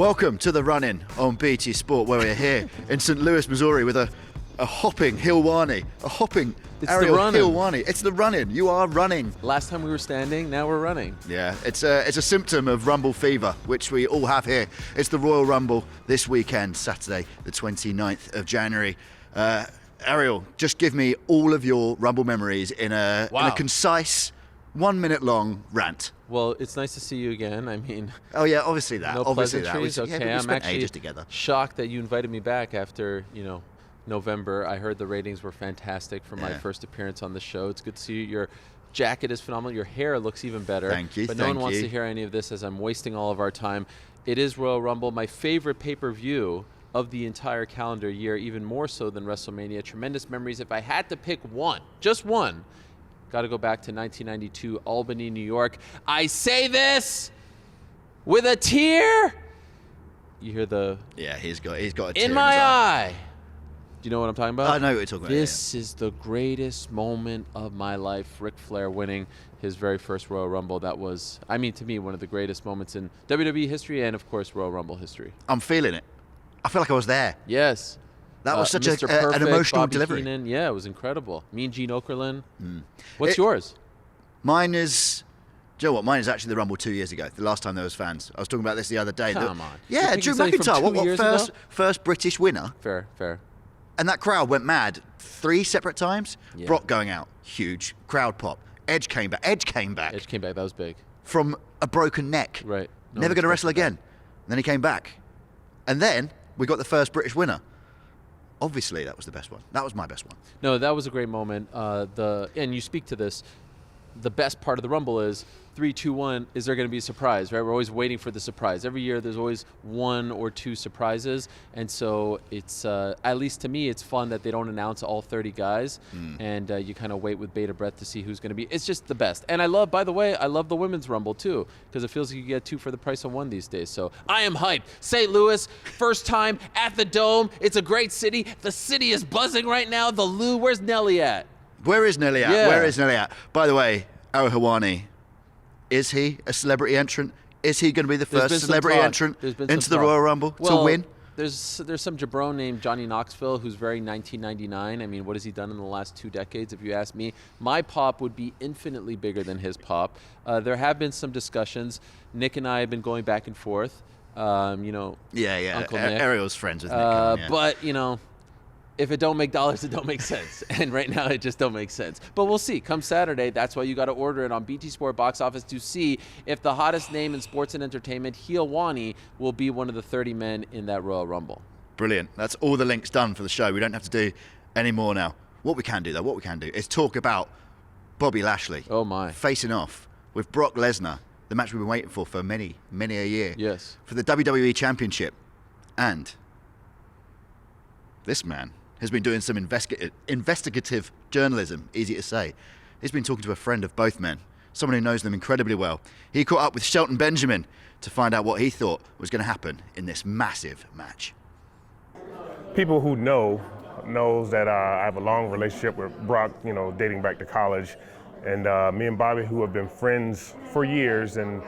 Welcome to the run-in on BT Sport, where we're here in St. Louis, Missouri, with a hopping Helwani, a hopping Ariel Helwani. It's the run-in. You are running. Last time we were standing, now we're running. Yeah, it's a symptom of Rumble fever, which we all have here. It's the Royal Rumble this weekend, Saturday, the 29th of January. Ariel, just give me all of your Rumble memories in a concise, 1 minute long rant. Well, it's nice to see you again. I mean, oh yeah, obviously that. No obviously pleasantries. that. Okay, we I'm spent actually ages together. shocked that you invited me back after November. I heard the ratings were fantastic for my first appearance on the show. It's good to see you. Your jacket is phenomenal. Your hair looks even better. Thank you. But no one wants to hear any of this, as I'm wasting all of our time. It is Royal Rumble, my favorite pay-per-view of the entire calendar year, even more so than WrestleMania. Tremendous memories. If I had to pick one, just one, got to go back to 1992, Albany, New York. I say this with a tear. You hear the... Yeah, he's got a tear in my eye. Do you know what I'm talking about? I know what you're talking about. This is the greatest moment of my life. Ric Flair winning his very first Royal Rumble. That was, I mean, to me, one of the greatest moments in WWE history and, of course, Royal Rumble history. I'm feeling it. I feel like I was there. Yes. That was such Mr. an emotional Bobby delivery. Heenan. Yeah, it was incredible. Me and Gene Okerlund. What's yours? Mine is... Do you know what? Mine is actually the Rumble 2 years ago, the last time there was fans. I was talking about this the other day. Come on. Yeah, Drew McIntyre. What first British winner? Fair. And that crowd went mad 3 separate times. Yeah. Brock going out. Huge. Crowd pop. Edge came back. That was big. From a broken neck. Right. Never going to wrestle again. And then he came back. And then we got the first British winner. Obviously, that was the best one. That was my best one. No, that was a great moment. And you speak to this. The best part of the Rumble is 3, 2, 1. Is there going to be a surprise? Right? We're always waiting for the surprise. Every year, there's always 1 or 2 surprises, and so it's at least to me, it's fun that they don't announce all 30 guys, and you kind of wait with bated breath to see who's going to be. It's just the best. And I love the women's Rumble too, because it feels like you get 2 for the price of 1 these days. So I am hyped. St. Louis, first time at the Dome. It's a great city. The city is buzzing right now. The Lou, where's Nelly at? Where is Nelly at? Yeah. Where is Nelly at? By the way, Ariel Helwani, is he a celebrity entrant? Is he going to be the first celebrity entrant into the Royal Rumble to win? There's some jabron named Johnny Knoxville who's very 1999. I mean, what has he done in the last 2 decades, if you ask me? My pop would be infinitely bigger than his pop. There have been some discussions. Nick and I have been going back and forth. Yeah. Uncle Nick. Ariel's friends with Nick. Yeah. But, if it don't make dollars, it don't make sense. And right now, it just don't make sense. But we'll see. Come Saturday, that's why you got to order it on BT Sport Box Office to see if the hottest name in sports and entertainment, Helwani, will be one of the 30 men in that Royal Rumble. Brilliant. That's all the links done for the show. We don't have to do any more now. What we can do is talk about Bobby Lashley. Oh, my. Facing off with Brock Lesnar, the match we've been waiting for many, many a year. Yes. For the WWE Championship. And this man has been doing some investigative journalism, easy to say. He's been talking to a friend of both men, someone who knows them incredibly well. He caught up with Shelton Benjamin to find out what he thought was going to happen in this massive match. People who knows that I have a long relationship with Brock, dating back to college. And me and Bobby, who have been friends for years, and,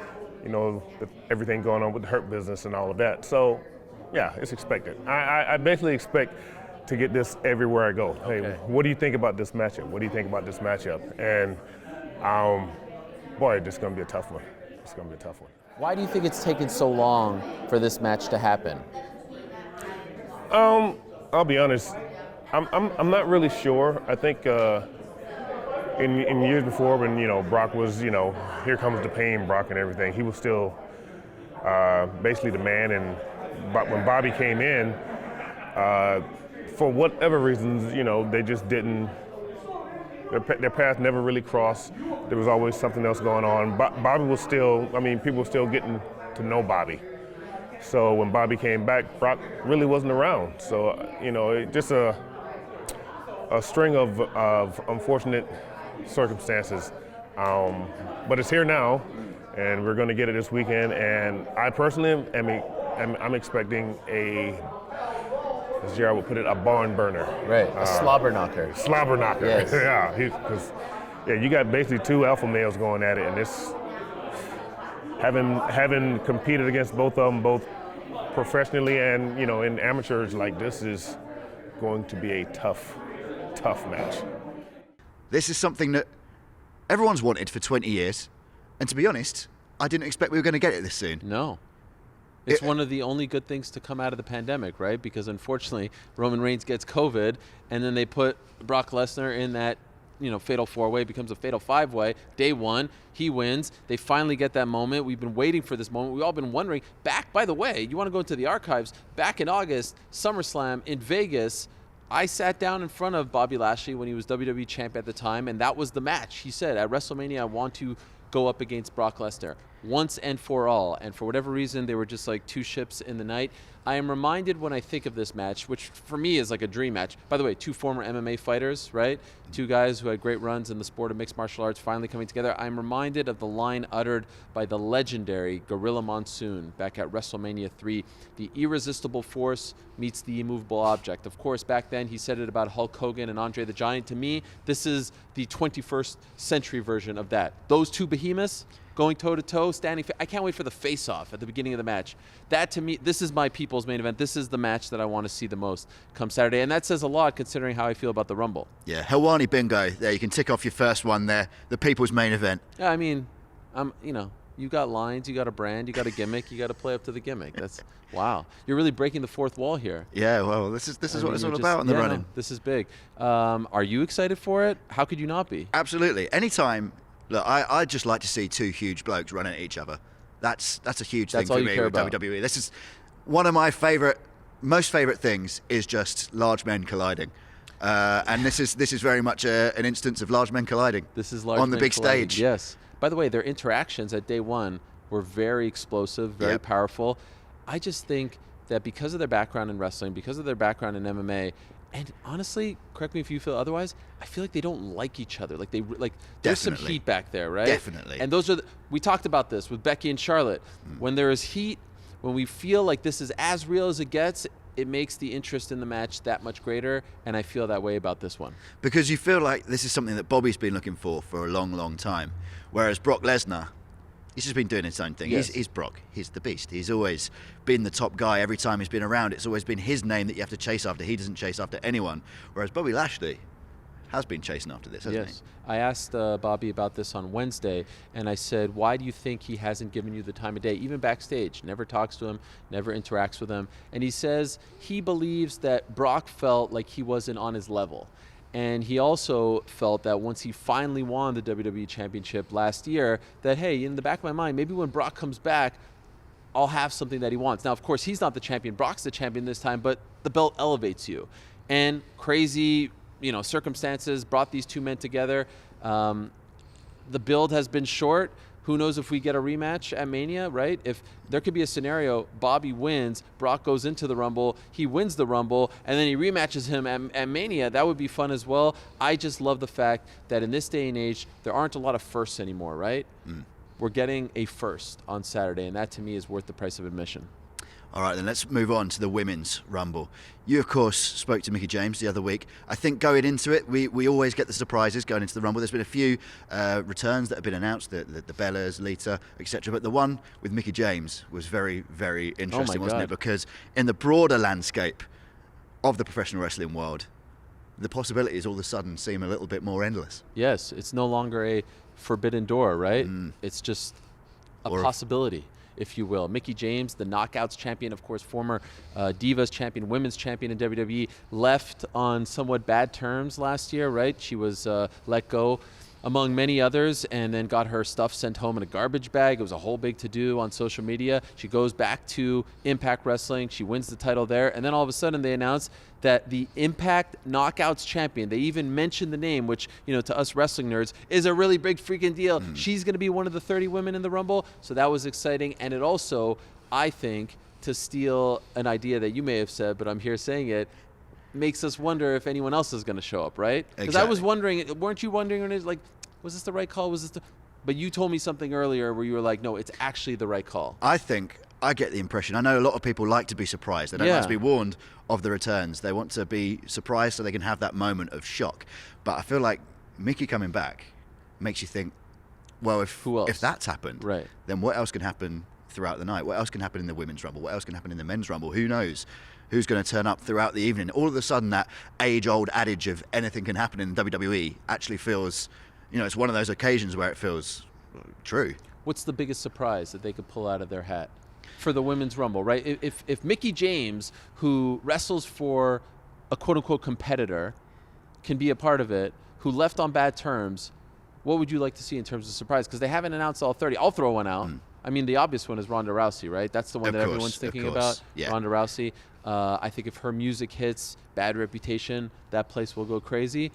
with everything going on with the Hurt business and all of that. So, yeah, it's expected. I basically expect to get this everywhere I go. Hey, what do you think about this matchup? What do you think about this matchup? And boy, this is gonna be a tough one. It's gonna be a tough one. Why do you think it's taken so long for this match to happen? I'll be honest. I'm not really sure. I think in years before, when Brock was here comes the pain, Brock and everything, he was still basically the man. And when Bobby came in, for whatever reasons, they just didn't. Their paths never really crossed. There was always something else going on. Bobby was still. People were still getting to know Bobby. So when Bobby came back, Brock really wasn't around. So just a string of unfortunate circumstances. But it's here now, and we're going to get it this weekend. And I personally I'm expecting as Jared would put it, a barn burner. Right, a slobber knocker. Slobber knocker. Yes. Yeah, you got basically 2 alpha males going at it, and this having competed against both of them both professionally and, in amateurs, like, this is going to be a tough match. This is something that everyone's wanted for 20 years. And to be honest, I didn't expect we were going to get it this soon. No. It's one of the only good things to come out of the pandemic, right? Because unfortunately, Roman Reigns gets COVID, and then they put Brock Lesnar in that, fatal 4-way, becomes a fatal 5-way. Day one, he wins. They finally get that moment. We've been waiting for this moment. We've all been wondering. By the way, you want to go into the archives, back in August, SummerSlam in Vegas, I sat down in front of Bobby Lashley when he was WWE champ at the time, and that was the match. He said, at WrestleMania, I want to go up against Brock Lesnar once and for all. And for whatever reason, they were just like two ships in the night. I am reminded when I think of this match, which for me is like a dream match. By the way, two former MMA fighters, right? Two guys who had great runs in the sport of mixed martial arts finally coming together. I'm reminded of the line uttered by the legendary Gorilla Monsoon back at WrestleMania 3. The irresistible force meets the immovable object. Of course, back then he said it about Hulk Hogan and Andre the Giant. To me, this is the 21st century version of that. Those two behemoths going toe-to-toe, standing. I can't wait for the face-off at the beginning of the match. That, to me, this is my people's main event. This is the match that I want to see the most come Saturday, and that says a lot considering how I feel about the Rumble. Yeah, Helwani bingo. There, you can tick off your first one there. The people's main event. Yeah, I mean, you got lines, you got a brand, you got a gimmick, you got to play up to the gimmick. That's wow. You're really breaking the fourth wall here. Yeah, well, this is what it's all about in the running. No, this is big. Are you excited for it? How could you not be? Absolutely. Anytime. Look, I'd just like to see two huge blokes running at each other. That's a huge thing for me with WWE. This is one of my most favorite things is just large men colliding. And this is very much an instance of large men colliding. This is large on the men big colliding. stage. Yes. By the way, their interactions at day one were very explosive, very powerful. I just think that because of their background in wrestling, because of their background in MMA, and honestly, correct me if you feel otherwise, I feel like they don't like each other. There's some heat back there, right? Definitely. And we talked about this with Becky and Charlotte. When there is heat, when we feel like this is as real as it gets, it makes the interest in the match that much greater, and I feel that way about this one. Because you feel like this is something that Bobby's been looking for a long, long time. Whereas Brock Lesnar, he's just been doing his own thing. Yes. He's Brock. He's the beast. He's always been the top guy every time he's been around. It's always been his name that you have to chase after. He doesn't chase after anyone. Whereas Bobby Lashley has been chasing after this, hasn't he? I asked Bobby about this on Wednesday, and I said, why do you think he hasn't given you the time of day, even backstage? Never talks to him, never interacts with him. And he says he believes that Brock felt like he wasn't on his level. And he also felt that once he finally won the WWE Championship last year, that, hey, in the back of my mind, maybe when Brock comes back, I'll have something that he wants. Now, of course, he's not the champion. Brock's the champion this time, but the belt elevates you. And crazy, circumstances brought these two men together. The build has been short. Who knows if we get a rematch at Mania, right? If there could be a scenario, Bobby wins, Brock goes into the Rumble, he wins the Rumble, and then he rematches him at Mania. That would be fun as well. I just love the fact that in this day and age, there aren't a lot of firsts anymore, right? We're getting a first on Saturday, and that to me is worth the price of admission. All right, then let's move on to the Women's Rumble. You, of course, spoke to Mickie James the other week. I think going into it, we always get the surprises going into the Rumble. There's been a few returns that have been announced, the Bellas, Lita, etc. But the one with Mickie James was very, very interesting, wasn't it? Because in the broader landscape of the professional wrestling world, the possibilities all of a sudden seem a little bit more endless. Yes, it's no longer a forbidden door, right? It's just a possibility, if you will. Mickie James, the Knockouts champion, of course, former Divas champion, women's champion in WWE, left on somewhat bad terms last year, right? She was let go among many others, and then got her stuff sent home in a garbage bag. It was a whole big to-do on social media. She goes back to Impact Wrestling. She wins the title there, and then all of a sudden they announce that the Impact Knockouts champion, they even mentioned the name, which, to us wrestling nerds, is a really big freaking deal. She's going to be one of the 30 women in the Rumble, so that was exciting. And it also, I think, to steal an idea that you may have said, but I'm here saying it, makes us wonder if anyone else is going to show up, right? Because I was wondering, weren't you wondering, was this the right call? But you told me something earlier where you were like, no, it's actually the right call. I think, I get the impression, I know a lot of people like to be surprised. They don't like to be warned of the returns. They want to be surprised so they can have that moment of shock. But I feel like Mickie coming back makes you think, well, if that's happened, right, then what else can happen throughout the night? What else can happen in the women's rumble? What else can happen in the men's rumble? Who knows who's going to turn up throughout the evening? All of a sudden, that age-old adage of anything can happen in WWE actually feels, it's one of those occasions where it feels true. What's the biggest surprise that they could pull out of their hat for the women's rumble, right? If Mickie James, who wrestles for a quote-unquote competitor, can be a part of it, who left on bad terms, what would you like to see in terms of surprise? Because they haven't announced all 30. I'll throw one out. I mean, the obvious one is Ronda Rousey, right? That's the one that everyone's thinking about. Yeah. Ronda Rousey. I think if her music hits, Bad Reputation, that place will go crazy.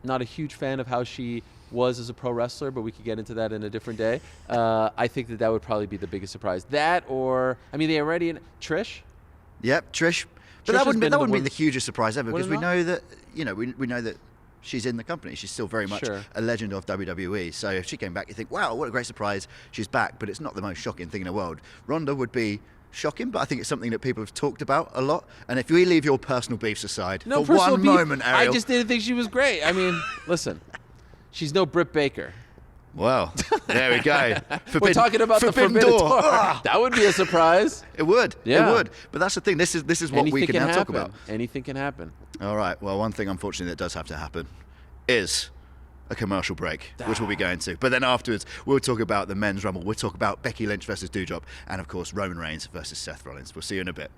Not a huge fan of how she was as a pro wrestler, but we could get into that in a different day. I think that would probably be the biggest surprise. That or, they already in Trish. Yep, Trish. But that wouldn't be the hugest surprise ever, because we know that, we know that she's in the company. She's still very much a legend of WWE. So if she came back, you think, wow, what a great surprise. She's back, but it's not the most shocking thing in the world. Ronda would be shocking, but I think it's something that people have talked about a lot. And if we leave your personal beefs aside for one moment, Ariel. I just didn't think she was great. Listen, she's no Britt Baker. Well, there we go. We're talking about the Forbidden Door. That would be a surprise. It would. Yeah. It would. But that's the thing. This is what we can now talk about. Anything can happen. All right. Well, one thing, unfortunately, that does have to happen is a commercial break, which we'll be going to. But then afterwards, we'll talk about the men's rumble. We'll talk about Becky Lynch versus Doudrop, and of course, Roman Reigns versus Seth Rollins. We'll see you in a bit.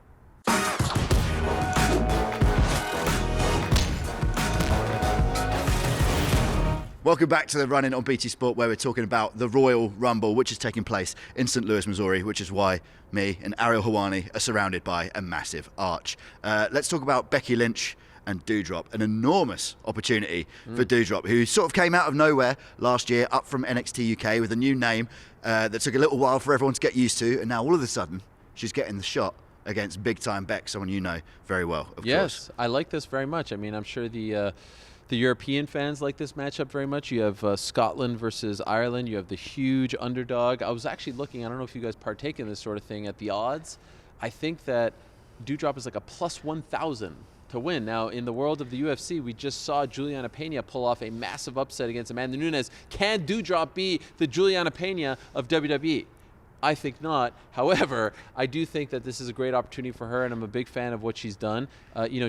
Welcome back to the Run-In on BT Sport, where we're talking about the Royal Rumble, which is taking place in St. Louis, Missouri, which is why me and Ariel Helwani are surrounded by a massive arch. Let's talk about Becky Lynch and Doudrop. An enormous opportunity for Doudrop, who sort of came out of nowhere last year, up from NXT UK with a new name that took a little while for everyone to get used to, and now all of a sudden she's getting the shot against big-time Beck, someone you know very well, of course. Yes, I like this very much. I'm sure the European fans like this matchup very much. You have Scotland versus Ireland. You have the huge underdog. I was actually looking, I don't know if you guys partake in this sort of thing, at the odds. I think that Doudrop is like a plus 1,000 to win. Now, in the world of the UFC, we just saw Juliana Pena pull off a massive upset against Amanda Nunes. Can Doudrop be the Juliana Pena of WWE? I think not. However, I do think that this is a great opportunity for her, and I'm a big fan of what she's done.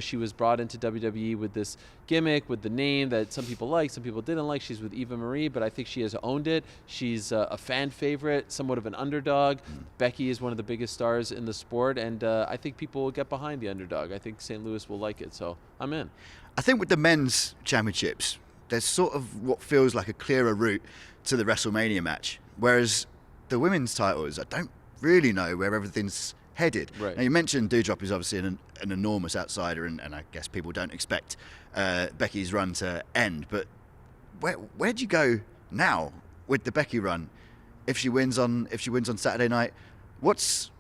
She was brought into WWE with this gimmick, with the name that some people like, some people didn't like. She's with Eva Marie, but I think she has owned it. She's a fan favorite, somewhat of an underdog. Becky is one of the biggest stars in the sport, and I think people will get behind the underdog. I think St. Louis will like it, so I'm in. I think with the men's championships, there's sort of what feels like a clearer route to the WrestleMania match, whereas the women's titles, I don't really know where everything's headed. Right. Now, you mentioned Doudrop is obviously an enormous outsider, and I guess people don't expect Becky's run to end. But where do you go now with the Becky run? If she wins on Saturday night, what's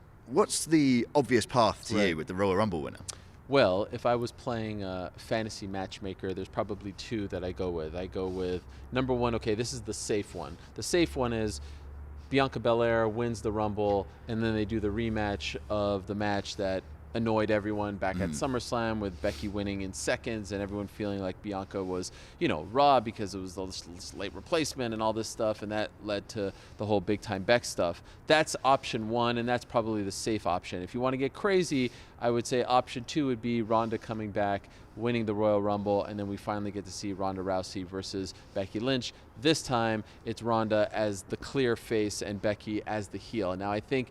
the obvious path to you with the Royal Rumble winner? Well, if I was playing a fantasy matchmaker, there's probably two that I go with. I go with number one. Okay, this is the safe one. The safe one is Bianca Belair wins the Rumble, and then they do the rematch of the match that annoyed everyone back at SummerSlam, with Becky winning in seconds and everyone feeling like Bianca was, robbed because it was this late replacement and all this stuff, and that led to the whole big-time Beck stuff. That's option one, and that's probably the safe option. If you want to get crazy, I would say option two would be Ronda coming back, winning the Royal Rumble, and then we finally get to see Ronda Rousey versus Becky Lynch. This time, it's Ronda as the clear face and Becky as the heel. Now, I think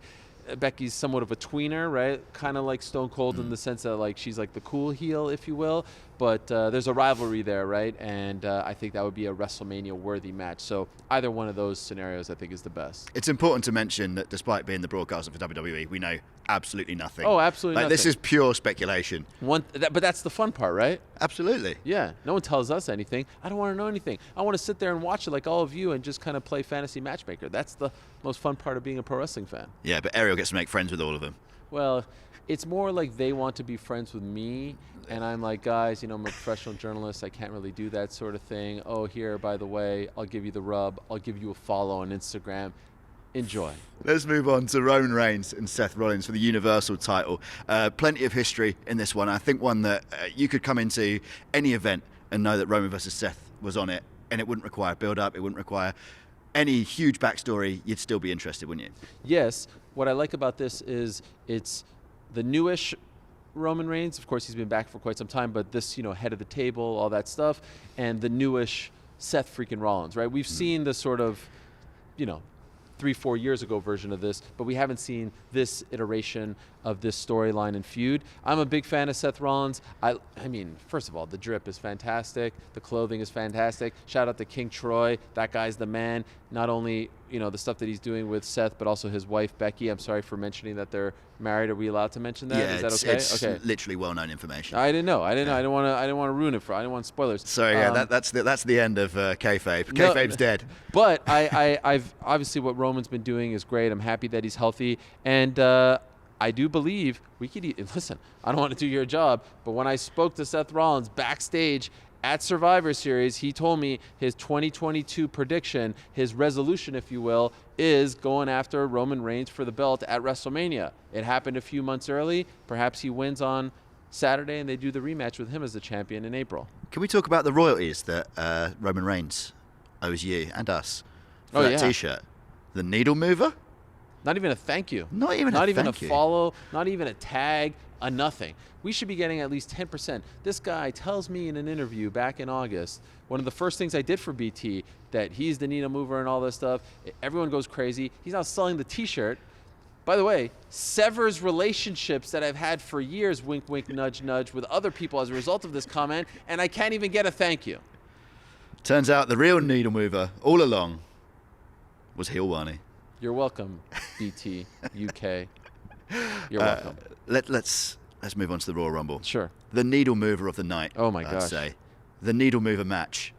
Becky's somewhat of a tweener, right? Kind of like Stone Cold in the sense that she's like the cool heel, if you will. But there's a rivalry there, right? And I think that would be a WrestleMania-worthy match. So either one of those scenarios, I think, is the best. It's important to mention that despite being the broadcaster for WWE, we know absolutely nothing. Oh, absolutely nothing. This is pure speculation. But that's the fun part, right? Absolutely. Yeah. No one tells us anything. I don't want to know anything. I want to sit there and watch it like all of you and just kind of play fantasy matchmaker. That's the most fun part of being a pro wrestling fan. Yeah, but Ariel gets to make friends with all of them. Well, it's more like they want to be friends with me, and I'm like, guys, I'm a professional journalist. I can't really do that sort of thing. Oh, here, by the way, I'll give you the rub. I'll give you a follow on Instagram. Enjoy. Let's move on to Roman Reigns and Seth Rollins for the Universal title. Plenty of history in this one. I think one that you could come into any event and know that Roman versus Seth was on it, and it wouldn't require build-up. It wouldn't require any huge backstory, you'd still be interested, wouldn't you? Yes. What I like about this is it's the newish Roman Reigns. Of course, he's been back for quite some time, but this, head of the table, all that stuff, and the newish Seth freaking Rollins, right? We've seen the sort of, 3-4 years ago version of this, but we haven't seen this iteration of this storyline and feud. I'm a big fan of Seth Rollins. I mean, first of all, the drip is fantastic. The clothing is fantastic. Shout out to King Troy. That guy's the man. Not only, the stuff that he's doing with Seth, but also his wife, Becky. I'm sorry for mentioning that they're married. Are we allowed to mention that? Yeah, Is that okay? It's okay. literally well-known information. I didn't know. I didn't want to ruin it I didn't want spoilers. Sorry, that's the end of kayfabe. No, Kayfabe's dead. But I've obviously what Roman's been doing is great. I'm happy that he's healthy, and I do believe we could listen. I don't want to do your job, but when I spoke to Seth Rollins backstage at Survivor Series, he told me his 2022 prediction, his resolution, if you will, is going after Roman Reigns for the belt at WrestleMania. It happened a few months early. Perhaps he wins on Saturday and they do the rematch with him as the champion in April. Can we talk about the royalties that Roman Reigns owes you and us for that T-shirt? The needle mover? Not even a thank you. Not even a you. follow, not even a tag, a nothing. We should be getting at least 10%. This guy tells me in an interview back in August, one of the first things I did for BT, that he's the needle mover and all this stuff. Everyone goes crazy. He's now selling the T-shirt. By the way, severs relationships that I've had for years, wink, wink, nudge, nudge, with other people as a result of this comment, and I can't even get a thank you. Turns out the real needle mover all along was Helwani. You're welcome, BT, UK. You're welcome. Let's move on to the Royal Rumble. Sure. The needle mover of the night. Oh my I'd gosh. say. The needle mover match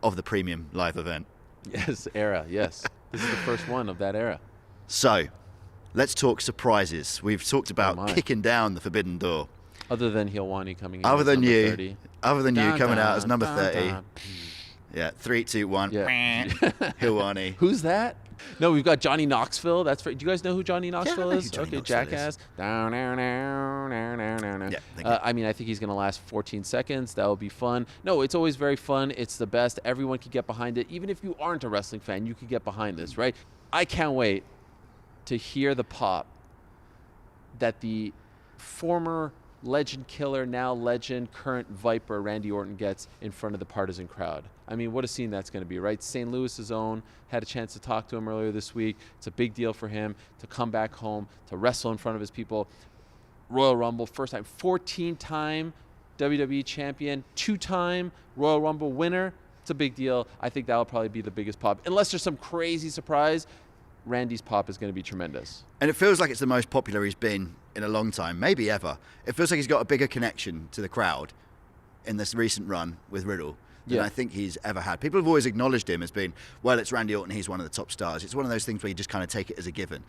of the premium live event. Yes, era, yes. This is the first one of that era. So, let's talk surprises. We've talked about kicking down the forbidden door. Other than Helwani coming in Other as than number you. 30. Other than you Dun, coming out dun, as number dun, 30. dun. Yeah, 3, 2, 1. Yeah. Hilwani. Who's that? No, we've got Johnny Knoxville. That's do you guys know who Johnny Knoxville know is? who Johnny Okay, Knoxville Jackass. Down, down, down, down, down, down. Yeah, thank you. I mean, I think he's going to last 14 seconds. That will be fun. No, it's always very fun. It's the best. Everyone can get behind it. Even if you aren't a wrestling fan, you can get behind this, right? I can't wait to hear the pop that the former legend killer, now legend, current Viper, Randy Orton gets in front of the partisan crowd. I mean, what a scene that's going to be, right? St. Louis's own had a chance to talk to him earlier this week. It's a big deal for him to come back home, to wrestle in front of his people. Royal Rumble, first time, 14-time WWE champion, 2-time Royal Rumble winner. It's a big deal. I think that will probably be the biggest pop. Unless there's some crazy surprise, Randy's pop is going to be tremendous. And it feels like it's the most popular he's been in a long time, maybe ever. It feels like he's got a bigger connection to the crowd in this recent run with Riddle than I think he's ever had. People have always acknowledged him as being, well, it's Randy Orton, he's one of the top stars. It's one of those things where you just kind of take it as a given.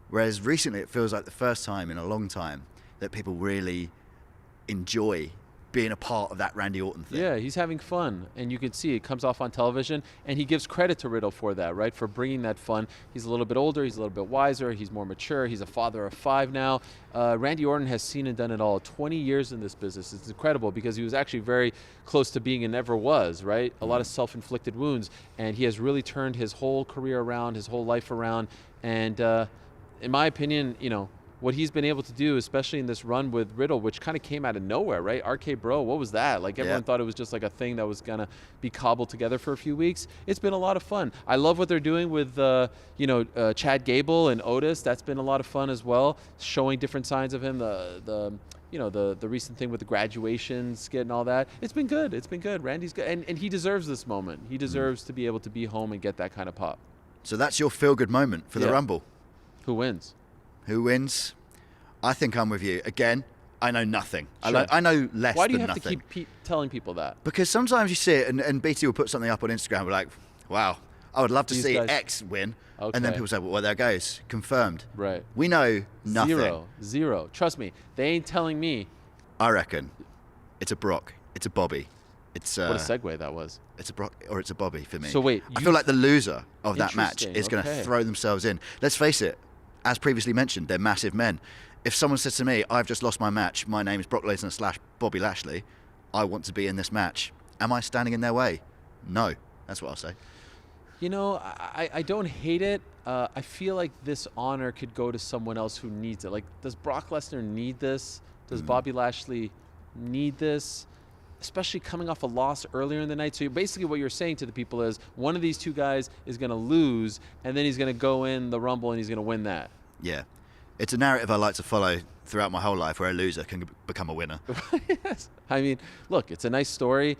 Whereas recently it feels like the first time in a long time that people really enjoy being a part of that Randy Orton thing. Yeah, he's having fun, and you can see it comes off on television, and he gives credit to Riddle for that, right, for bringing that fun. He's a little bit older, he's a little bit wiser, he's more mature, he's a father of 5 now. Randy Orton has seen and done it all. 20 years in this business. It's incredible because he was actually very close to being and never was, right? A lot of self-inflicted wounds, and he has really turned his whole career around, his whole life around, and in my opinion, what he's been able to do, especially in this run with Riddle, which kind of came out of nowhere, right? RK Bro, what was that? Like, everyone thought it was just like a thing that was going to be cobbled together for a few weeks. It's been a lot of fun. I love what they're doing with, Chad Gable and Otis. That's been a lot of fun as well, showing different signs of him, the recent thing with the graduation skit and all that. It's been good. It's been good. Randy's good. And he deserves this moment. He deserves to be able to be home and get that kind of pop. So that's your feel-good moment for the Rumble. Who wins? Who wins? I think I'm with you. Again, I know nothing. Sure. I know less than nothing. Why do you have to keep telling people that? Because sometimes you see it and BT will put something up on Instagram. We're like, wow, I would love to see X win. Okay. And then people say, well, there goes. Confirmed. Right. We know nothing. Zero. Trust me. They ain't telling me. I reckon it's a Brock. It's a Bobby. It's what a segue that was. It's a Brock or it's a Bobby for me. So wait. I feel like the loser of that match is going to throw themselves in. Let's face it. As previously mentioned, they're massive men. If someone says to me, I've just lost my match, my name is Brock Lesnar / Bobby Lashley, I want to be in this match. Am I standing in their way? No. That's what I'll say. You know, I don't hate it. I feel like this honor could go to someone else who needs it. Like, does Brock Lesnar need this? Does Bobby Lashley need this? Especially coming off a loss earlier in the night. So basically what you're saying to the people is one of these two guys is going to lose, and then he's going to go in the Rumble and he's going to win that. Yeah. It's a narrative I like to follow throughout my whole life, where a loser can become a winner. Yes. I mean, look, it's a nice story.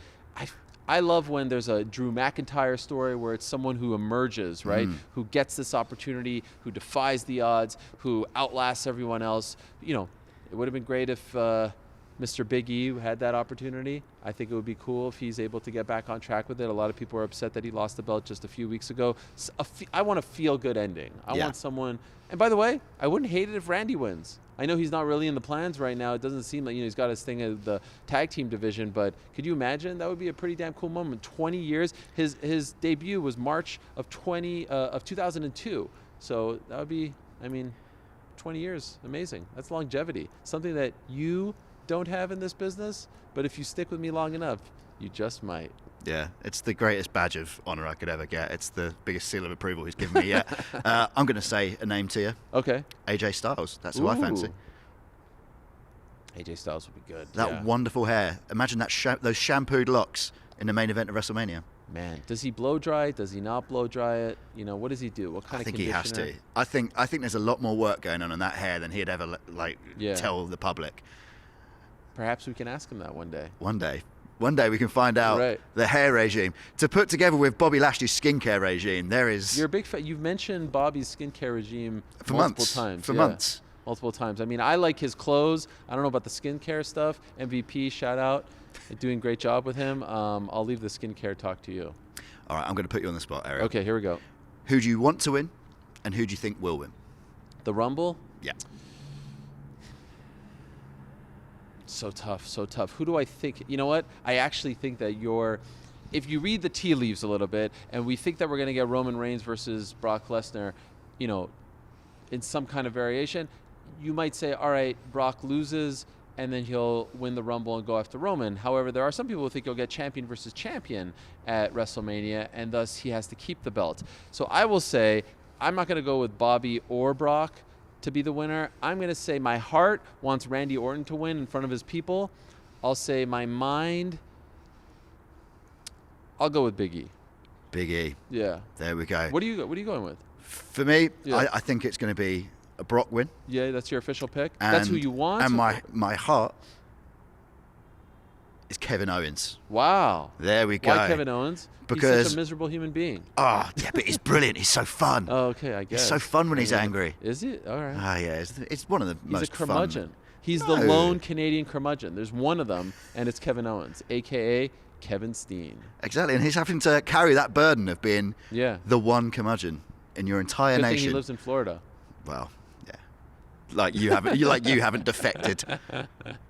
I love when there's a Drew McIntyre story where it's someone who emerges, right? Who gets this opportunity, who defies the odds, who outlasts everyone else. You know, it would have been great if Mr. Big E had that opportunity. I think it would be cool if he's able to get back on track with it. A lot of people are upset that he lost the belt just a few weeks ago. I want a feel-good ending. I want someone... And by the way, I wouldn't hate it if Randy wins. I know he's not really in the plans right now. It doesn't seem like, he's got his thing in the tag team division, but could you imagine? That would be a pretty damn cool moment. 20 years. His debut was March of 2002. So that would be, 20 years. Amazing. That's longevity. Something that you don't have in this business, but if you stick with me long enough, you just might. Yeah, it's the greatest badge of honor I could ever get. It's the biggest seal of approval he's given me yet. I'm going to say a name to you. Okay. AJ Styles. That's who I fancy. AJ Styles would be good. That wonderful hair. Imagine that those shampooed locks in the main event of WrestleMania. Man, does he blow dry it? Does he not blow dry it? What does he do? What kind of conditioner? I think he has to. I think there's a lot more work going on that hair than he'd ever tell the public. Perhaps we can ask him that one day. One day we can find out the hair regime. To put together with Bobby Lashley's skincare regime, there is... You're a big fan. You've mentioned Bobby's skincare regime for multiple months. times. For months. Multiple times. I like his clothes. I don't know about the skincare stuff. MVP, shout out. Doing a great job with him. I'll leave the skincare talk to you. All right, I'm going to put you on the spot, Ariel. Okay, here we go. Who do you want to win, and who do you think will win? The Rumble? Yeah. So tough. Who do I think? You know what? I actually think that if you read the tea leaves a little bit, and we think that we're going to get Roman Reigns versus Brock Lesnar, in some kind of variation, you might say, all right, Brock loses, and then he'll win the Rumble and go after Roman. However, there are some people who think he'll get champion versus champion at WrestleMania, and thus he has to keep the belt. So I will say, I'm not going to go with Bobby or Brock to be the winner. I'm going to say my heart wants Randy Orton to win in front of his people. I'll say my mind, I'll go with Big E. Big E. Yeah. There we go. What are you going with? For me, I think it's going to be a Brock win. Yeah, that's your official pick? That's who you want? And my heart is Kevin Owens. Wow. There we go. Why Kevin Owens? Because he's such a miserable human being. Yeah, but he's brilliant. He's so fun. Oh, okay, I guess. He's so fun when he's angry. Is he? All right. Yeah, it's one of the most fun. He's a curmudgeon. He's the lone Canadian curmudgeon. There's one of them, and it's Kevin Owens, a.k.a. Kevin Steen. Exactly, and he's having to carry that burden of being the one curmudgeon in your entire Good nation. thing he lives in Florida. Well, yeah. Like you haven't defected.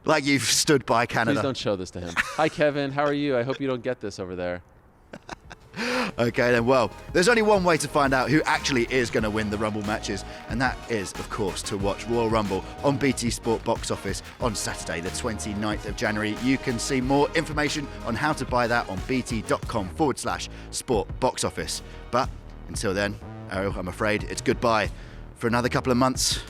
Like you've stood by Canada. Please don't show this to him. Hi, Kevin. How are you? I hope you don't get this over there. Okay then, well, there's only one way to find out who actually is going to win the Rumble matches, and that is, of course, to watch Royal Rumble on BT Sport Box Office on Saturday the 29th of January. You can see more information on how to buy that on bt.com/sport box office. But until then, Ariel, I'm afraid it's goodbye for another couple of months.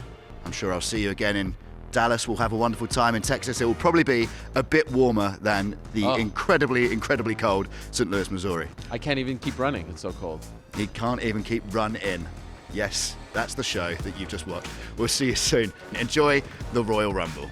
I'm sure I'll see you again in Dallas. We'll have a wonderful time in Texas. It will probably be a bit warmer than the incredibly cold St. Louis, Missouri. I can't even keep running. It's so cold. He can't even keep running. Yes, that's the show that you've just watched. We'll see you soon. Enjoy the Royal Rumble.